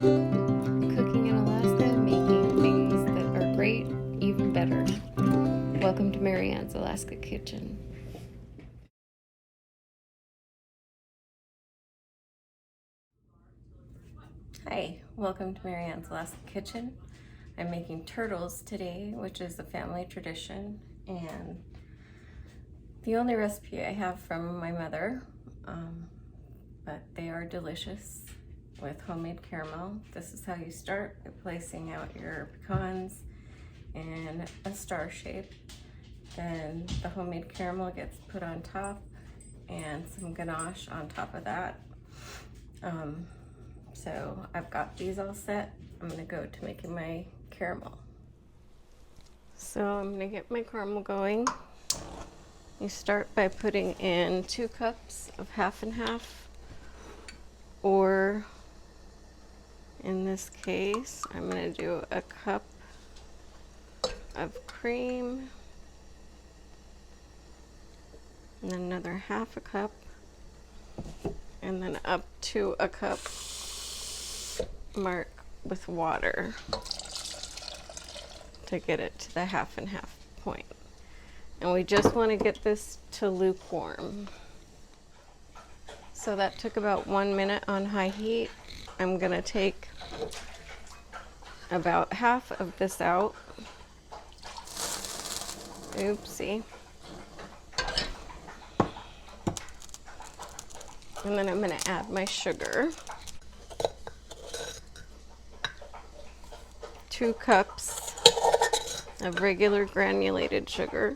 Cooking in Alaska, making things that are great, even better. Welcome to Marianne's Alaska Kitchen. Hi, welcome to Marianne's Alaska Kitchen. I'm making turtles today, which is a family tradition, and the only recipe I have from my mother, but they are delicious with homemade caramel. This is how you start by placing out your pecans in a star shape. Then the homemade caramel gets put on top and some ganache on top of that. So I've got these all set. I'm gonna go to making my caramel. So I'm gonna get my caramel going. You start by putting in 2 cups of half and half, or in this case, I'm gonna do a cup of cream, and then another half a cup, and then up to a cup mark with water to get it to the half and half point. And we just want to get this to lukewarm. So that took about 1 minute on high heat. I'm gonna take about half of this out. Oopsie. And then I'm gonna add my sugar. 2 cups of regular granulated sugar.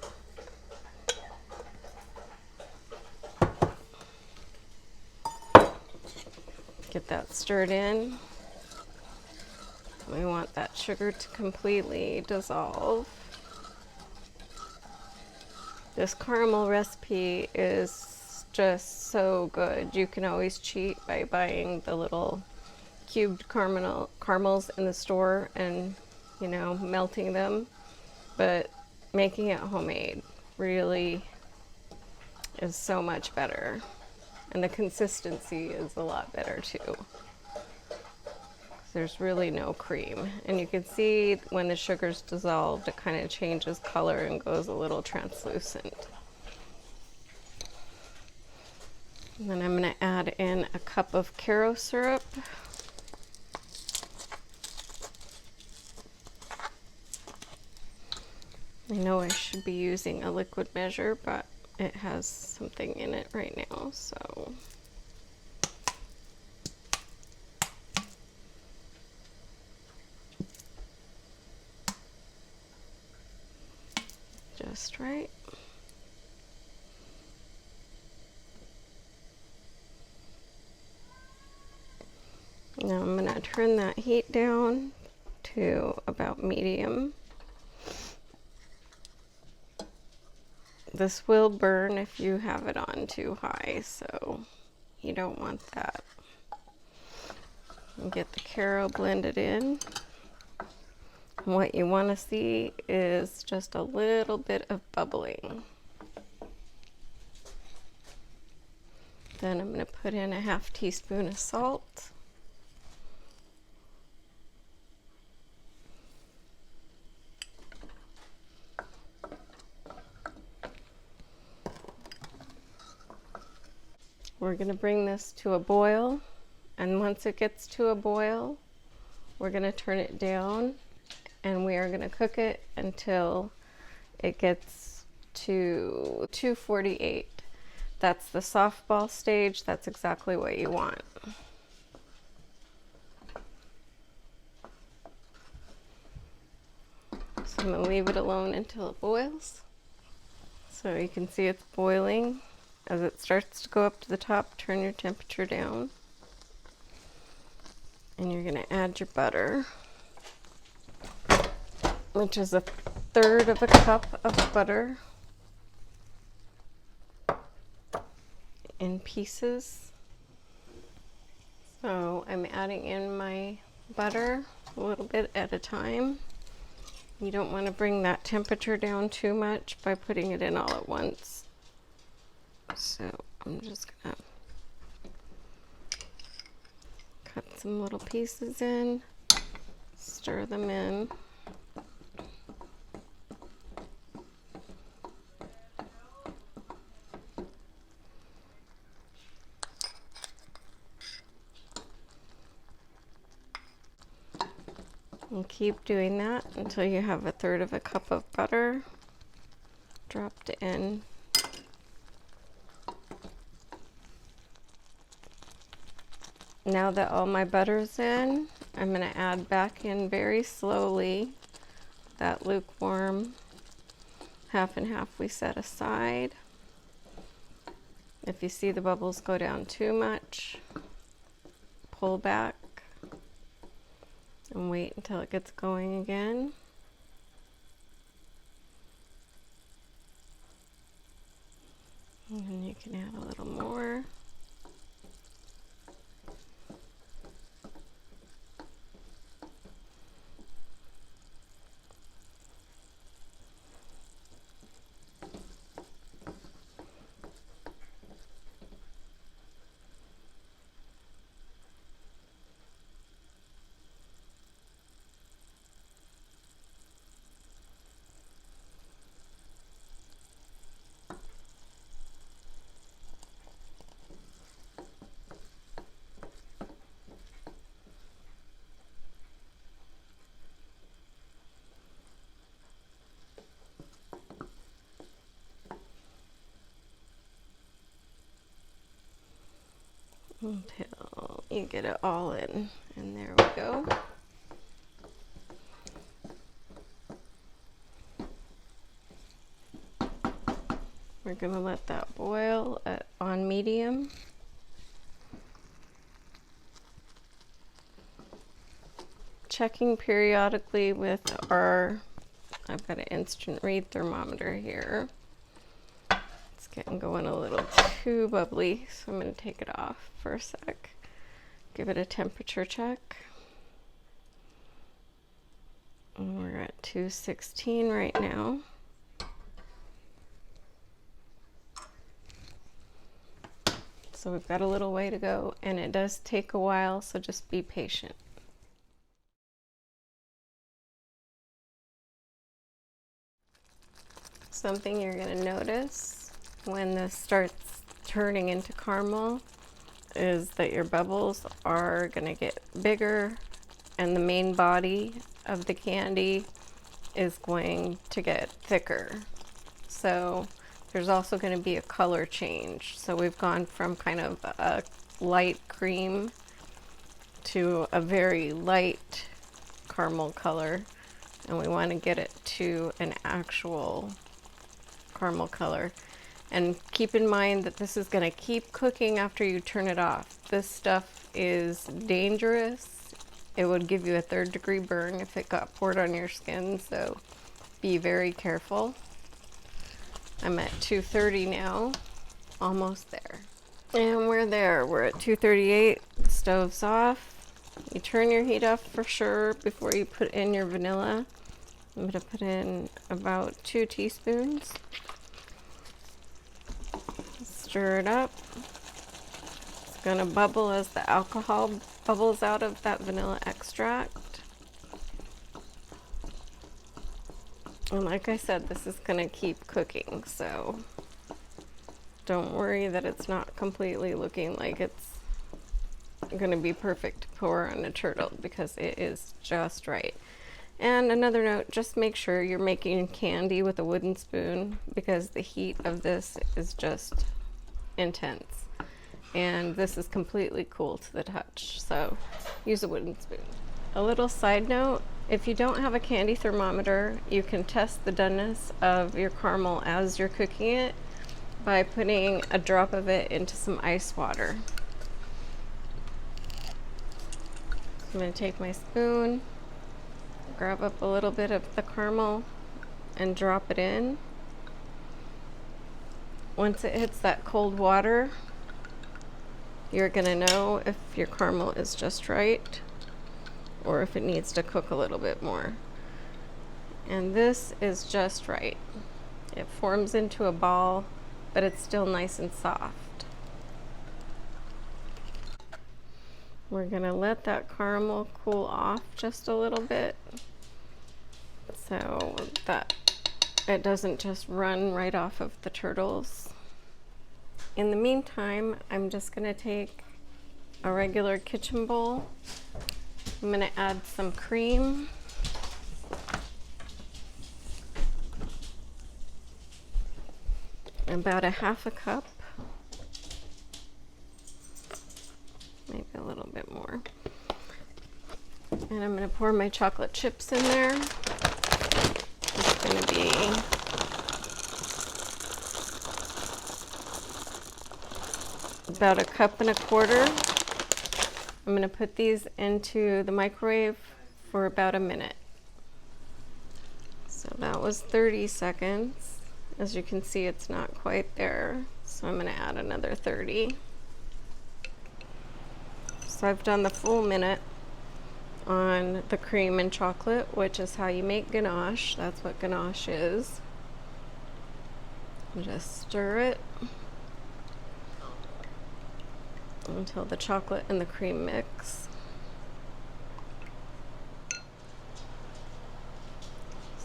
Get that stirred in. We want that sugar to completely dissolve. This caramel recipe is just so good. You can always cheat by buying the little cubed caramels in the store and, you know, melting them. But making it homemade really is so much better. And the consistency is a lot better too. There's really no cream. And you can see when the sugar's dissolved, it kind of changes color and goes a little translucent. And then I'm gonna add in a cup of karo syrup. I know I should be using a liquid measure, but it has something in it right now, so. Just right. Now I'm gonna turn that heat down to about medium. This will burn if you have it on too high, so you don't want that. And get the karo blended in. And what you want to see is just a little bit of bubbling. Then I'm going to put in a half teaspoon of salt. We're going to bring this to a boil, and once it gets to a boil, we're going to turn it down, and we are going to cook it until it gets to 248. That's the softball stage. That's exactly what you want. So I'm going to leave it alone until it boils. So you can see it's boiling. As it starts to go up to the top, turn your temperature down. And you're going to add your butter, which is 1/3 of a cup of butter in pieces. So I'm adding in my butter a little bit at a time. You don't want to bring that temperature down too much by putting it in all at once. So I'm just gonna Cut some little pieces in, stir them in. And keep doing that until you have 1/3 cup of butter dropped in. Now that all my butter's in, I'm going to add back in very slowly that lukewarm 1/2 and 1/2 we set aside. If you see the bubbles go down too much, pull back and wait until it gets going again. And then you can add a little more. Until you get it all in, and there we go. We're gonna let that boil on medium. Checking periodically with I've got an instant read thermometer here. It's getting going a little too bubbly, so I'm going to take it off for a sec. Give it a temperature check. And we're at 216 right now. So we've got a little way to go, and it does take a while, so just be patient. Something you're going to notice when this starts turning into caramel is that your bubbles are going to get bigger, and the main body of the candy is going to get thicker. So there's also going to be a color change. So we've gone from kind of a light cream to a very light caramel color, and we want to get it to an actual caramel color. And keep in mind that this is going to keep cooking after you turn it off. This stuff is dangerous. It would give you a 3rd degree burn if it got poured on your skin, so be very careful. I'm at 230 now, almost there. And we're there. We're at 238. Stove's off. You turn your heat off for sure before you put in your vanilla. I'm going to put in about 2 teaspoons. Stir it up. It's going to bubble as the alcohol bubbles out of that vanilla extract. And like I said, this is going to keep cooking, so don't worry that it's not completely looking like it's going to be perfect to pour on a turtle, because it is just right. And another note, just make sure you're making candy with a wooden spoon, because the heat of this is just intense. And this is completely cool to the touch, so use a wooden spoon. A little side note, if you don't have a candy thermometer, you can test the doneness of your caramel as you're cooking it by putting a drop of it into some ice water. I'm going to take my spoon, grab up a little bit of the caramel, and drop it in. Once it hits that cold water, you're going to know if your caramel is just right or if it needs to cook a little bit more. And this is just right. It forms into a ball, but it's still nice and soft. We're gonna let that caramel cool off just a little bit so that it doesn't just run right off of the turtles. In the meantime, I'm just gonna take a regular kitchen bowl. I'm gonna add some cream. About a half a cup. Maybe a little bit more. And I'm gonna pour my chocolate chips in there. It's gonna be about 1.25 cups. I'm gonna put these into the microwave for about a minute. So that was 30 seconds. As you can see, it's not quite there, so I'm gonna add another 30. So I've done the full minute on the cream and chocolate, which is how you make ganache. That's what ganache is. Just stir it until the chocolate and the cream mix.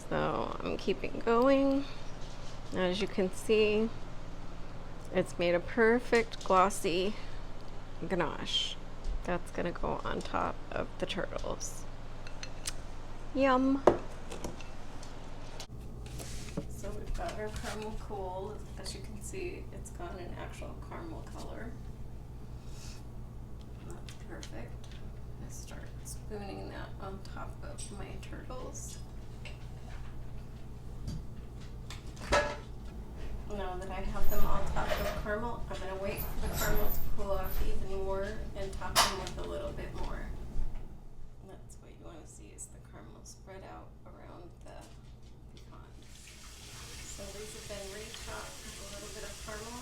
So I'm keeping going. As you can see, it's made a perfect glossy ganache. That's gonna go on top of the turtles. Yum! So we've got our caramel cooled. As you can see, it's got an actual caramel color. That's perfect. I start spooning that on top of my turtles. Now that I have them all topped with caramel, I'm going to wait for the caramel to cool off even more and top them with a little bit more. And that's what you want to see, is the caramel spread out around the pecan. So these have been re-topped with a little bit of caramel.